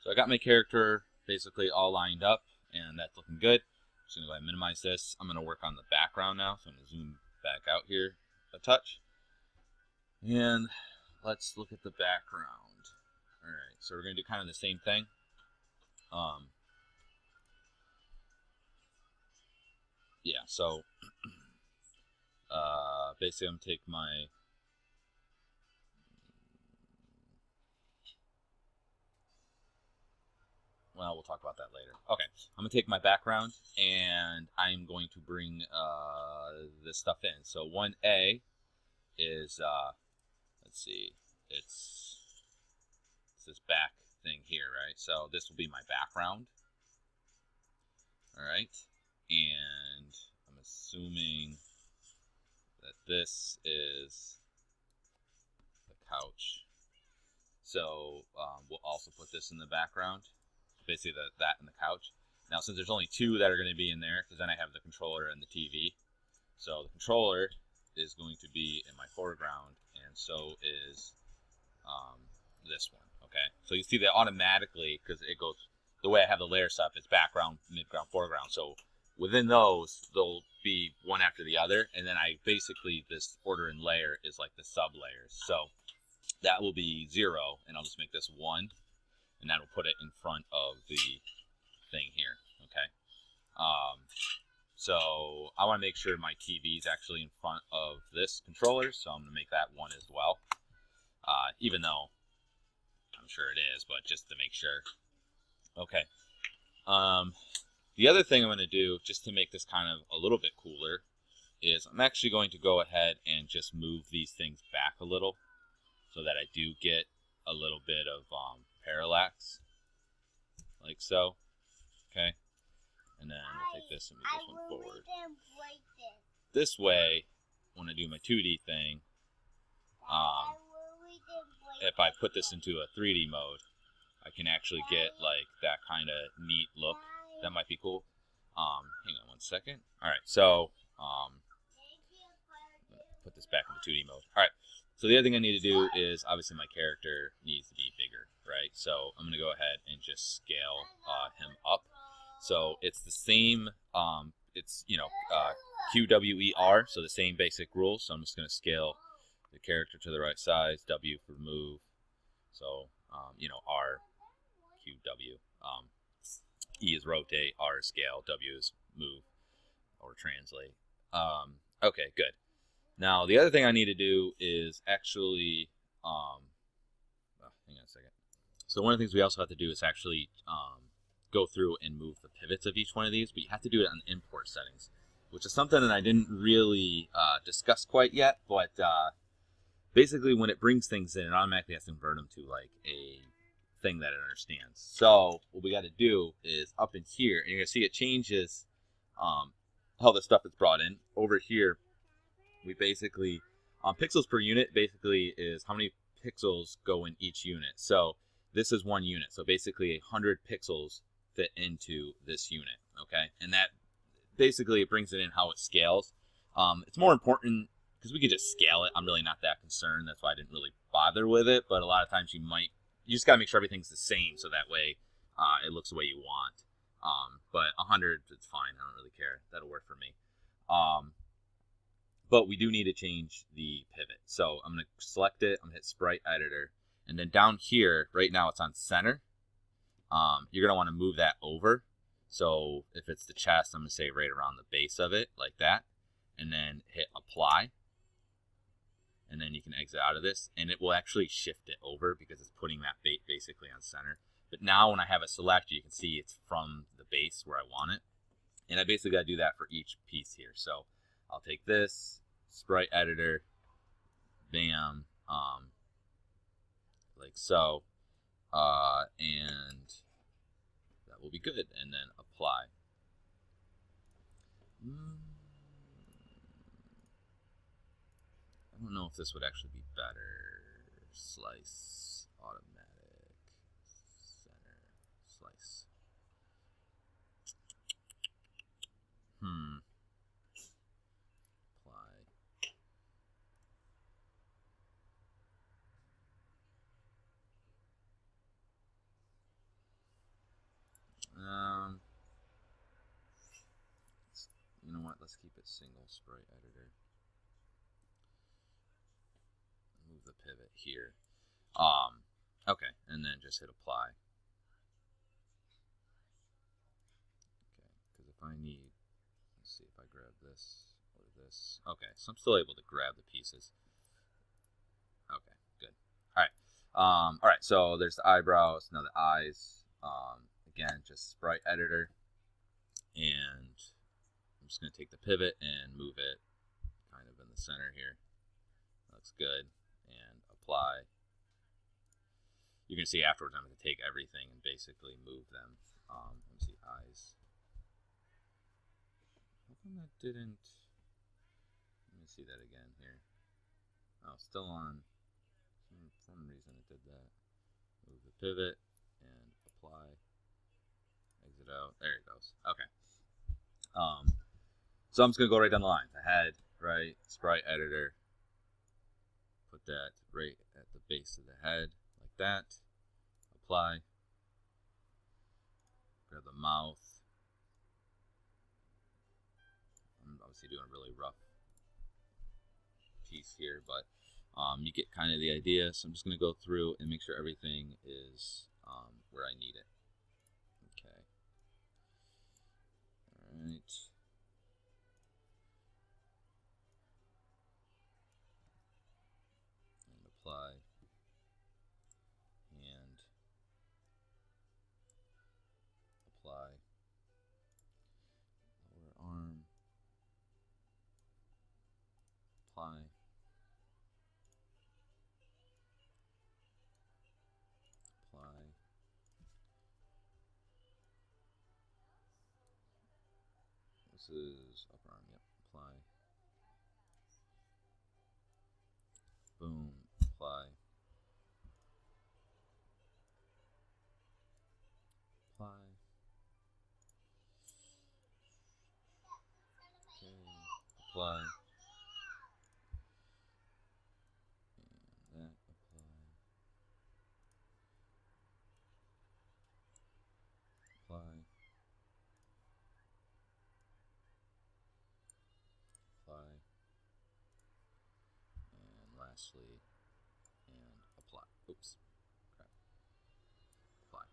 So I got my character basically all lined up, and that's looking good. I'm just going to go ahead and minimize this. I'm going to work on the background now, so I'm going to zoom back out here a touch. And let's look at the background. Alright, so we're going to do kind of the same thing. Yeah, so basically I'm going to take my... Well, we'll talk about that later. Okay, I'm going to take my background, and I'm going to bring this stuff in. So 1A is, let's see, it's this back thing here, right? So this will be my background. All right, and I'm assuming that this is the couch. So we'll also put this in the background. Basically that and the couch. Now, since there's only two that are going to be in there, because then I have the controller and the TV. So the controller is going to be in my foreground, and so is this one. Okay, so you see that automatically, because it goes the way I have the layer stuff. It's background, midground, foreground. So within those, they'll be one after the other, and then I basically, this order in layer is like the sub layers. So that will be 0, and I'll just make this 1, and that'll put it in front of the thing here. Okay. So I want to make sure my TV is actually in front of this controller, so I'm going to make that 1 as well. Even though I'm sure it is, but just to make sure. Okay. The other thing I'm going to do, just to make this kind of a little bit cooler, is I'm actually going to go ahead and just move these things back a little, so that I do get a little bit of parallax, like so. Okay. And then we'll take this and move this one forward. This way, when I do my 2D thing, if I put this into a 3D mode, I can actually get like that kind of neat look. That might be cool. Hang on one second. All right, so put this back into 2D mode. All right, so the other thing I need to do is, obviously my character needs to be bigger, right? So I'm going to go ahead and just scale him up. So it's the same, it's, QWER, so the same basic rules. So I'm just going to scale the character to the right size, W for move. So, R, Q, W. E is rotate, R is scale, W is move or translate. Okay, good. Now, the other thing I need to do is actually, hang on a second. So one of the things we also have to do is actually go through and move the pivots of each one of these, but you have to do it on import settings, which is something that I didn't really discuss quite yet, but basically when it brings things in, it automatically has to convert them to like a thing that it understands. So what we got to do is up in here, and you're going to see it changes how the stuff is brought in. Over here, we basically, pixels per unit basically is how many pixels go in each unit. So this is 1 unit. So basically 100 pixels fit into this unit, okay? And that basically, it brings it in how it scales. It's more important because we could just scale it. I'm really not that concerned. That's why I didn't really bother with it. But a lot of times you just got to make sure everything's the same, so that way it looks the way you want. But 100, it's fine. I don't really care. That'll work for me. But we do need to change the pivot. So I'm going to select it. I'm going to hit Sprite Editor. And then down here, right now it's on center. You're going to want to move that over. So if it's the chest, I'm going to say right around the base of it, like that. And then hit Apply. And then you can exit out of this. And it will actually shift it over because it's putting that basically on center. But now when I have it selected, you can see it's from the base where I want it. And I basically got to do that for each piece here. So I'll take this, Sprite Editor, bam, like so. And that will be good. And then Apply. I don't know if this would actually be better. Slice, automatic, center, slice. Apply. let's keep it single sprite editor. Move the pivot here. Okay, and then just hit apply. Okay, because if I need, let's see if I grab this or this. Okay, so I'm still able to grab the pieces. Okay, good. All right. All right, so there's the eyebrows, now the eyes. Again, just sprite editor, and I'm just going to take the pivot and move it kind of in the center here. Looks good, and apply. You can see afterwards I'm going to take everything and basically move them. Let me see, eyes. How come that didn't? Let me see that again here. Oh, still on. For some reason it did that. Move the pivot and apply. Exit out. There it goes. Okay. So I'm just going to go right down the line. The head, right, sprite editor. Put that right at the base of the head, like that. Apply. Grab the mouth. I'm obviously doing a really rough piece here, but you get kind of the idea. So I'm just going to go through and make sure everything is where I need it. Okay. All right. And apply. And apply. Lower arm. Apply. Apply. This is upper arm, yep. Apply. Boom. Apply. Apply. Okay. Apply. And that. Apply. Apply. Apply. And lastly, and apply. Oops. Crap. Apply.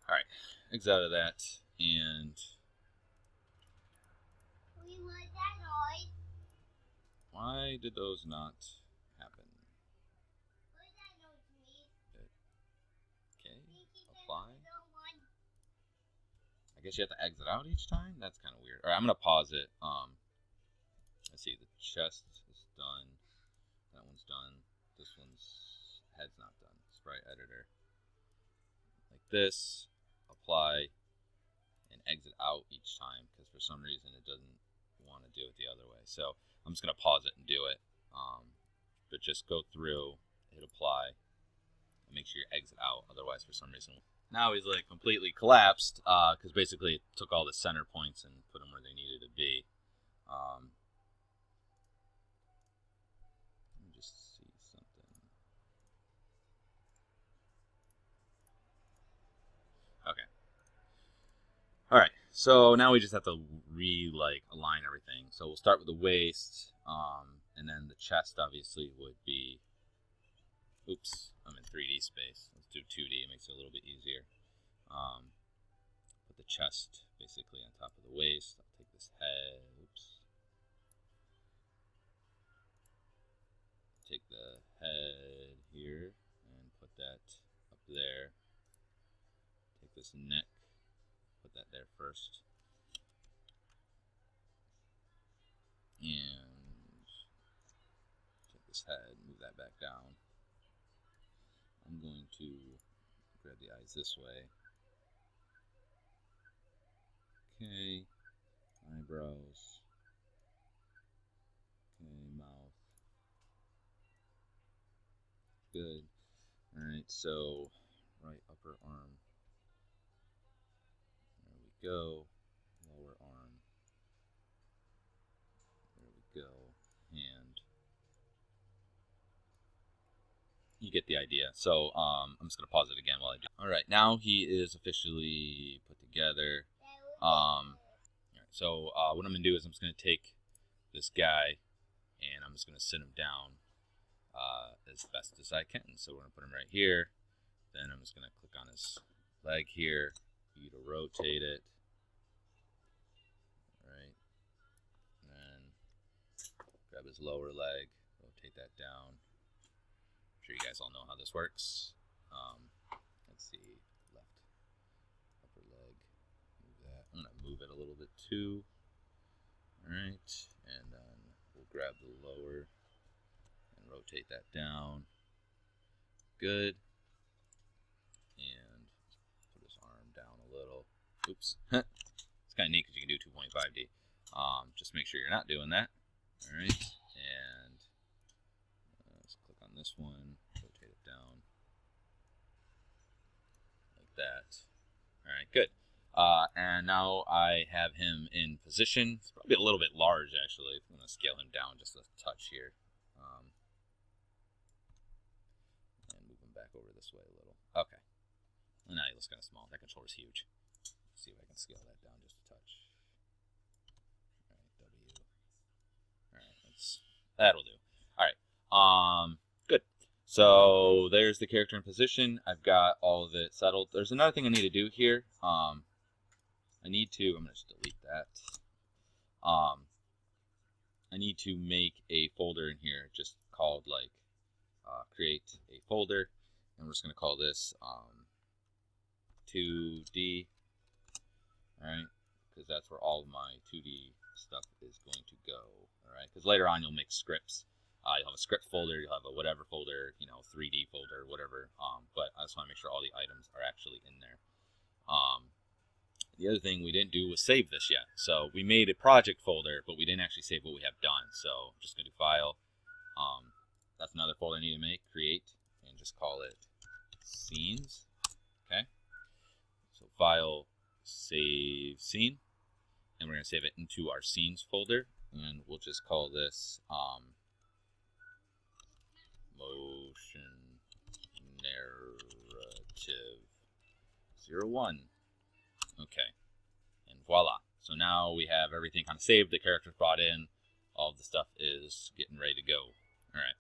Alright. Exit out of that. And why did those not happen? Okay. Apply. I guess you have to exit out each time? That's kind of weird. Alright, I'm going to pause it. Let's see. The chest is done. That one's done. This one's head's not done. Sprite editor. Like this. Apply. And exit out each time because for some reason it doesn't want to do it the other way. So I'm just going to pause it and do it. But just go through, hit apply, and make sure you exit out. Otherwise, for some reason, now he's like completely collapsed because basically it took all the center points and put them where they needed to be. Let me just see something. Okay. All right. So now we just have to align everything. So we'll start with the waist, and then the chest obviously would be. Oops, I'm in 3D space. Let's do 2D. It makes it a little bit easier. Put the chest basically on top of the waist. I'll take this head. Oops. Take the head here and put that up there. Take this neck. Put that there first. And take this head, move that back down. I'm going to grab the eyes this way. Okay, eyebrows. Okay, mouth. Good. Alright, so right upper arm. There we go. Lower arm. There we go. And you get the idea. So I'm just going to pause it again while I do. Alright, now he is officially put together. so what I'm going to do is I'm just going to take this guy and I'm just going to sit him down as best as I can. So we're going to put him right here. Then I'm just going to click on his leg here, you to rotate it. Right. And then grab his lower leg, rotate that down. I'm sure you guys all know how this works. Let's see, left upper leg, move that. I'm going to move it a little bit too. All right, and then we'll grab the lower and rotate that down. Good. And put his arm down a little. Oops. It's kind of neat because you can do 2.5D. Just make sure you're not doing that. All right, and let's click on this one, rotate it down like that. All right, good. And now I have him in position. It's probably a little bit large, actually. I'm going to scale him down just a touch here. And move him back over this way a little. Okay. And now he looks kind of small. That controller's huge. Let's see if I can scale that down just a touch. All right, W. All right, that'll do. All right. Good. So there's the character in position. I've got all of it settled. There's another thing I need to do here. I'm going to just delete that. I need to make a folder in here just called like create a folder. And we're just going to call this 2D. All right. Because that's where all of my 2D stuff is going to go. All right. Because later on you'll make scripts. You'll have a script folder, you'll have a whatever folder, 3D folder, whatever. But I just want to make sure all the items are actually in there. The other thing we didn't do was save this yet. So we made a project folder, but we didn't actually save what we have done. So I'm just going to do File. That's another folder I need to make, Create, and just call it Scenes. Okay. So File, Save Scene. And we're going to save it into our Scenes folder. And we'll just call this Motion Narrative 01. Okay, and voila. So now we have everything kind of saved. The character's brought in. All of the stuff is getting ready to go. All right.